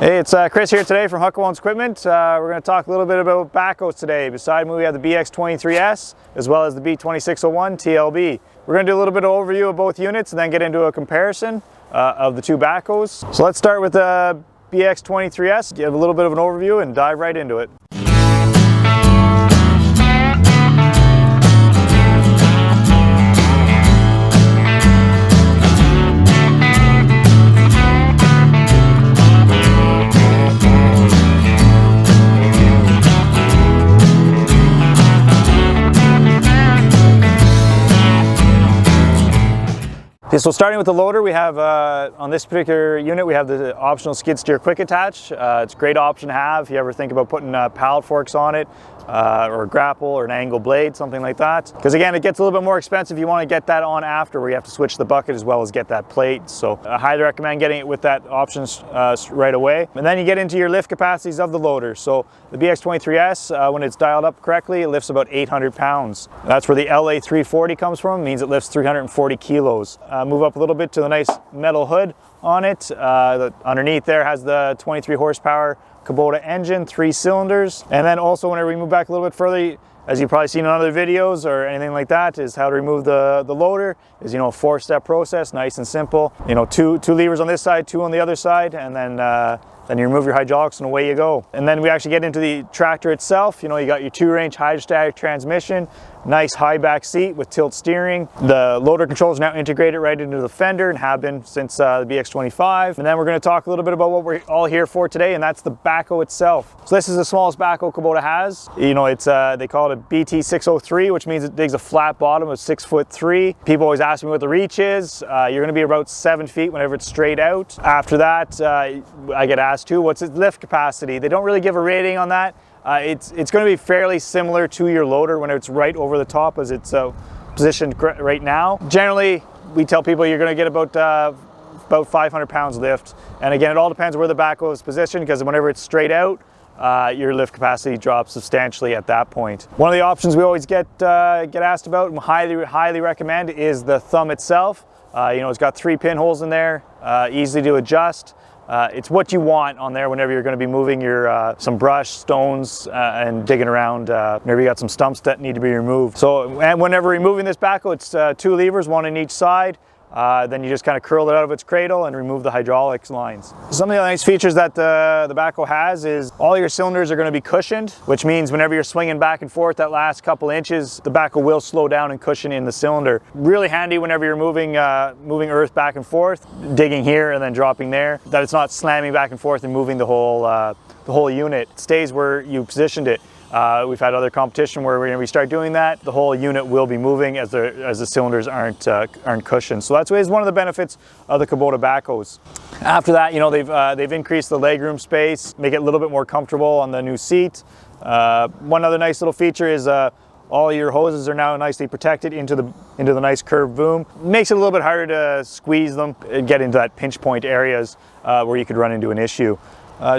Hey, it's Chris here today from Huckabones Equipment. We're going to talk a little bit about Backhoes today. Beside me we have the BX23S as well as the B2601 TLB. We're going to do a little bit of overview of both units and then get into a comparison of the two Backhoes. So let's start with the BX23S, give a little bit of an overview and dive right into it. Okay, so starting with the loader, we have on this particular unit we have the optional skid steer quick attach. It's a great option to have if you ever think about putting pallet forks on it, or a grapple or an angle blade, something like that. Because again, it gets a little bit more expensive if you want to get that on after, where you have to switch the bucket as well as get that plate. So I highly recommend getting it with that option right away. And then you get into your lift capacities of the loader. So the BX23S, when it's dialed up correctly, it lifts about 800 pounds. That's where the LA340 comes from. It means it lifts 340 kilos. Move up a little bit to the nice metal hood on it. Underneath there has the 23 horsepower Kubota engine, 3 cylinders. And then also whenever we move back a little bit further, as you've probably seen in other videos or anything like that, is how to remove the loader. Is, you know, a 4-step process, nice and simple. You know, two levers on this side, 2 on the other side, and then you remove your hydraulics and away you go. And then we actually get into the tractor itself. You know, you got your 2-range hydrostatic transmission, nice high back seat with tilt steering. The loader controls now integrated right into the fender and have been since the BX25. And then we're going to talk a little bit about what we're all here for today, and that's the Backhoe itself. So this is the smallest Backhoe Kubota has. You know, it's they call it a BT603, which means it digs a flat bottom of 6'3". People always ask me what the reach is. You're going to be about 7 feet whenever it's straight out. After that, I get asked too, what's its lift capacity? They don't really give a rating on that. It's going to be fairly similar to your loader when it's right over the top as it's positioned right now. Generally, we tell people you're going to get about 500 pounds lift. And again, it all depends where the Backhoe is positioned, because whenever it's straight out, your lift capacity drops substantially at that point. One of the options we always get asked about and highly recommend is the thumb itself. You know, it's got 3 pinholes in there, easy to adjust. It's what you want on there whenever you're going to be moving your some brush, stones, and digging around. Whenever you got some stumps that need to be removed. So, and whenever removing this Backhoe, it's 2 levers, 1 on each side. Then you just kind of curl it out of its cradle and remove the hydraulics lines. Some of the nice features that the Backhoe has is all your cylinders are going to be cushioned, which means whenever you're swinging back and forth that last couple inches, the Backhoe will slow down and cushion in the cylinder. Really handy whenever you're moving earth back and forth, digging here and then dropping there, that it's not slamming back and forth and moving the whole unit. It stays where you positioned it. We've had other competition where when we start doing that, the whole unit will be moving as the cylinders aren't cushioned. So that's one of the benefits of the Kubota Backhoes. After that, you know, they've increased the legroom space, make it a little bit more comfortable on the new seat. One other nice little feature is all your hoses are now nicely protected into the nice curved boom. Makes it a little bit harder to squeeze them and get into that pinch point areas where you could run into an issue.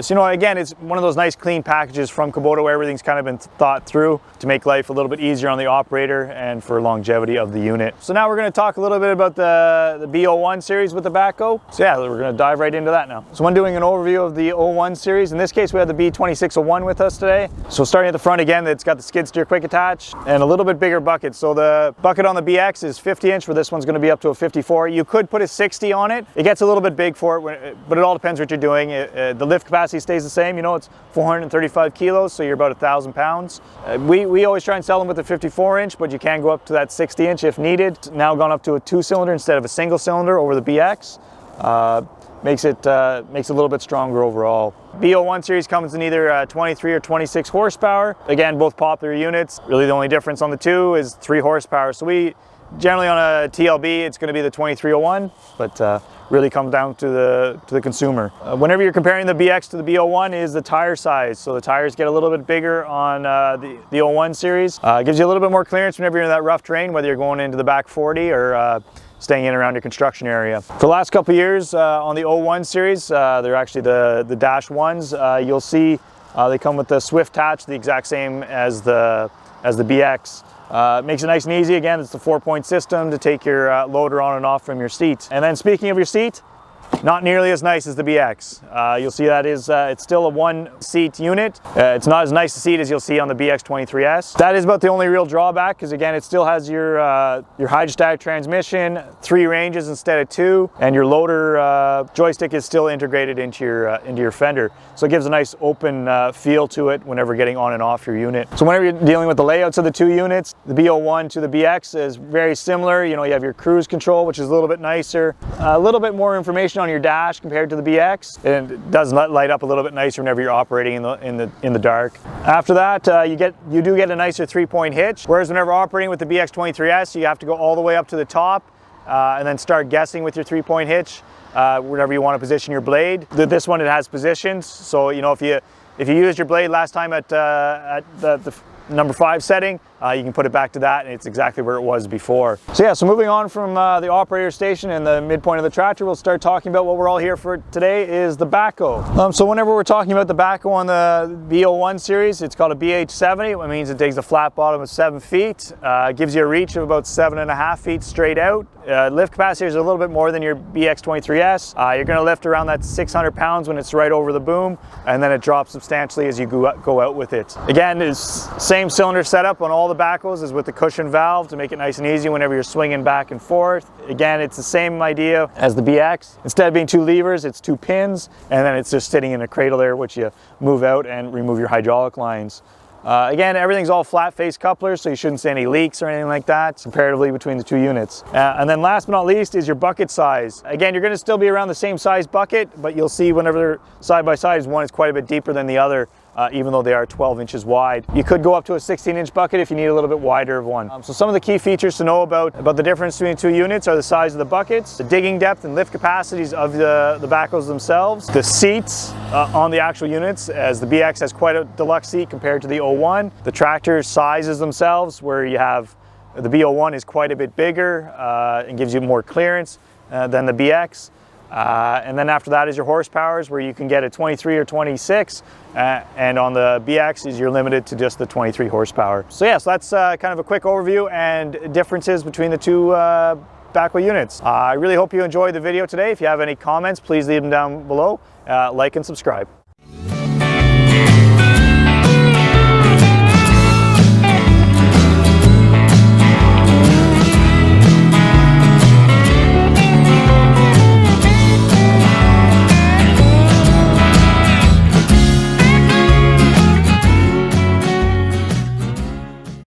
So, you know, again, it's one of those nice clean packages from Kubota where everything's kind of been thought through to make life a little bit easier on the operator and for longevity of the unit. So now we're going to talk a little bit about the B01 series with the Backhoe. So yeah, we're going to dive right into that now. So when doing an overview of the 01 series, in this case we have the B2601 with us today. So starting at the front again, it's got the skid steer quick attach and a little bit bigger bucket. So the bucket on the BX is 50 inch, where this one's going to be up to a 54. You could put a 60 on it. It gets a little bit big for it, but it all depends what you're doing. The lift capacity stays the same. You know, it's 435 kilos, so you're about 1,000 pounds. We always try and sell them with a 54 inch, but you can go up to that 60 inch if needed. Now gone up to a 2-cylinder instead of a single cylinder over the BX. Makes it a little bit stronger overall. B01 series comes in either 23 or 26 horsepower. Again, both popular units. Really the only difference on the two is 3 horsepower. So we generally on a TLB, it's going to be the 2301, but really comes down to the consumer. Whenever you're comparing the BX to the B01 is the tire size. So the tires get a little bit bigger on the 01 series. Gives you a little bit more clearance whenever you're in that rough terrain, whether you're going into the back 40 or staying in around your construction area. For the last couple of years on the 01 series, they're actually the dash ones. You'll see they come with the Swift hatch, the exact same as the BX. Makes it nice and easy. Again, it's the 4-point system to take your loader on and off from your seat. And then speaking of your seat, Not nearly as nice as the BX. You'll see that is it's still a one-seat unit. It's not as nice a seat as you'll see on the BX23S. That is about the only real drawback, because again, it still has your hydrostatic transmission, 3 ranges instead of 2, and your loader joystick is still integrated into your fender. So it gives a nice open feel to it whenever getting on and off your unit. So whenever you're dealing with the layouts of the 2 units, the B01 to the BX is very similar. You know, you have your cruise control, which is a little bit nicer, a little bit more information on your dash compared to the BX, and it does light up a little bit nicer whenever you're operating in the dark. After that, you do get a nicer 3-point hitch, whereas whenever operating with the BX23S, you have to go all the way up to the top and then start guessing with your 3-point hitch whenever you want to position your blade. This one, it has positions, so you know, if you used your blade last time at the number 5 setting, you can put it back to that, and it's exactly where it was before. So yeah, so moving on from the operator station and the midpoint of the tractor, we'll start talking about what we're all here for today is the Backhoe. So whenever we're talking about the Backhoe on the B01 series, it's called a BH70. It means it digs a flat bottom of 7 feet, gives you a reach of about 7.5 feet straight out. Lift capacity is a little bit more than your BX23S. You're going to lift around that 600 pounds when it's right over the boom, and then it drops substantially as you go out with it. Again, it's same cylinder setup on all the Backhoes as with the cushion valve to make it nice and easy whenever you're swinging back and forth. Again, it's the same idea as the BX. Instead of being 2 levers, it's 2 pins, and then it's just sitting in a cradle there, which you move out and remove your hydraulic lines. Again, everything's all flat face couplers, so you shouldn't see any leaks or anything like that comparatively between the 2 units. And then last but not least is your bucket size. Again, you're going to still be around the same size bucket, but you'll see whenever they're side by side, one is quite a bit deeper than the other. Even though they are 12 inches wide. You could go up to a 16-inch bucket if you need a little bit wider of one. So some of the key features to know about the difference between the 2 units are the size of the buckets, the digging depth and lift capacities of the Backhoes themselves, the seats on the actual units, as the BX has quite a deluxe seat compared to the 01, the tractor sizes themselves, where you have the B01 is quite a bit bigger and gives you more clearance than the BX. And then after that is your horsepowers, where you can get a 23 or 26, and on the BX you're limited to just the 23 horsepower. So yeah, so that's kind of a quick overview and differences between the 2 Backhoe units. I really hope you enjoyed the video today. If you have any comments, please leave them down below. Like and subscribe.